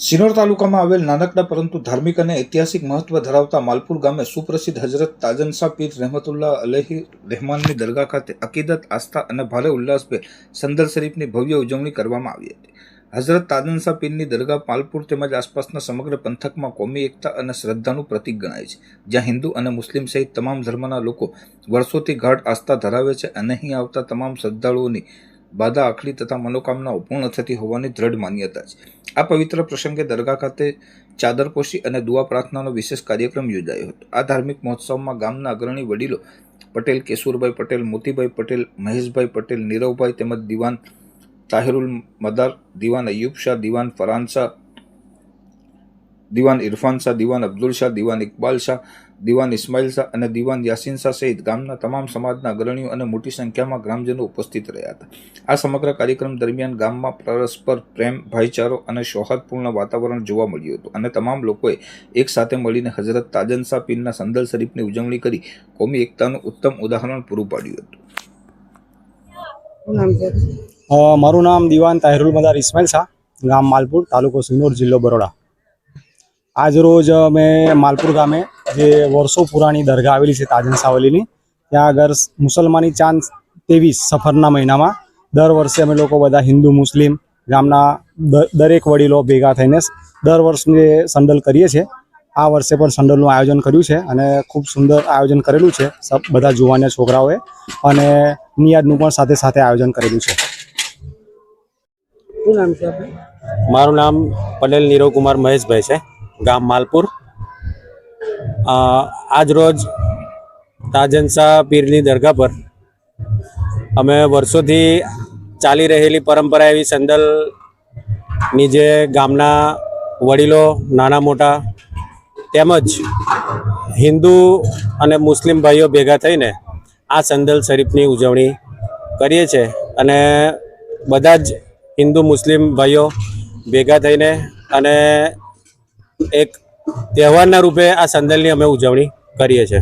સિનોર તાલુકામાં આવેલ નાનકડા પરંતુ ધાર્મિક અને ઐતિહાસિક મહત્વ ધરાવતા માલપુર ગામે સુપ્રસિદ્ધ હજરત તાજનશા પીર રહેમતુલ્લાહ અલૈહિ રહેમાનની દરગાહ ખાતે અકીદત, આસ્થા અને ભારે ઉલ્લાસભેર સંદલ શરીફની ભવ્ય ઉજવણી કરવામાં આવી હતી. હજરત તાજનશા પીરની દરગાહ માલપુર તેમજ આસપાસના સમગ્ર પંથકમાં કોમી એકતા અને શ્રદ્ધાનું પ્રતીક ગણાય છે, જ્યાં હિન્દુ અને મુસ્લિમ સહિત તમામ ધર્મના લોકો વર્ષોથી ગાઢ આસ્થા ધરાવે છે અને અહીં આવતા તમામ શ્રદ્ધાળુઓની બાધા આખરી તથા મનોકામનાઓ પૂર્ણ થતી હોવાની દ્રઢ માન્યતા છે. આ પવિત્ર પ્રસંગે દરગાહ ખાતે ચાદરપોશી અને દુઆ પ્રાર્થનાનો વિશેષ કાર્યક્રમ યોજાયો હતો. આ ધાર્મિક મહોત્સવમાં ગામના અગ્રણી વડીલો પટેલ કેશુરભાઈ પટેલ, મોતીભાઈ પટેલ, મહેશભાઈ પટેલ, નીરવભાઈ તેમજ દિવાન તાહિરુલ મદાર, દિવાન અયુબ શાહ, દિવાન ફરહાન શાહ, દિવાન ઇરફાન શાહ, દિવાન અબ્દુલ શાહ, દિવાન ઇકબાલ શાહ, દિવાન ઇસ્માઇલ શાહ અને દિવાન યાસીન શાહ સહિત ગામના તમામ સમાજના અગ્રણીઓ અને મોટી સંખ્યામાં ગ્રામજનો ઉપસ્થિત રહ્યા હતા. આ સમગ્ર કાર્યક્રમ દરમિયાન ગામમાં પરસ્પર પ્રેમ, ભાઈચારો અને સૌહાર્દપૂર્ણ વાતાવરણ જોવા મળ્યું હતું અને તમામ લોકોએ એક સાથે મળીને હજરત તાજનશા પીરના સંદલ શરીફની ઉજવણી કરી કોમી એકતાનું ઉત્તમ ઉદાહરણ પૂરું પાડ્યું હતું. મારું નામ દિવાન તાહિરુલ મદાર ઇસ્માઇલ શાહ, ગામ માલપુર, તાલુકો સિનોર, જિલ્લો બરોડા. આજ રોજ અમે માલપુર ગામે જે વર્ષો પુરાણી દરગાહ આવેલી છે તાજનશા વલીની, ત્યાં આગળ મુસલમાની ચાંદ 23 સફરના મહિનામાં દર વર્ષે અમે લોકો બધા હિન્દુ મુસ્લિમ ગામના દરેક વડીલો ભેગા થઈને દર વર્ષે સંડલ કરીએ છીએ. આ વર્ષે પણ સંડલનું આયોજન કર્યું છે અને ખૂબ સુંદર આયોજન કરેલું છે બધા જુવાનિયા છોકરાઓએ, અને નિયાદનું પણ સાથે સાથે આયોજન કરેલું છે. શું નામ છે આપનું? મારું નામ પટેલ નીરવ કુમાર મહેશભાઈ છે, ગામ માલપુર. આજ રોજ તાજનશા પીરની દરગાહ પર અમે વર્ષોથી ચાલી રહેલી પરંપરા એવી સંદલની જે ગામના વડીલો, નાના મોટા તેમજ હિન્દુ અને મુસ્લિમ ભાઈઓ ભેગા થઈને આ સંદલ શરીફની ઉજવણી કરીએ છીએ અને બધા જ હિન્દુ મુસ્લિમ ભાઈઓ ભેગા થઈને અને એક તહેવારના રૂપે આ સંદલની અમે ઉજવણી કરીએ છીએ.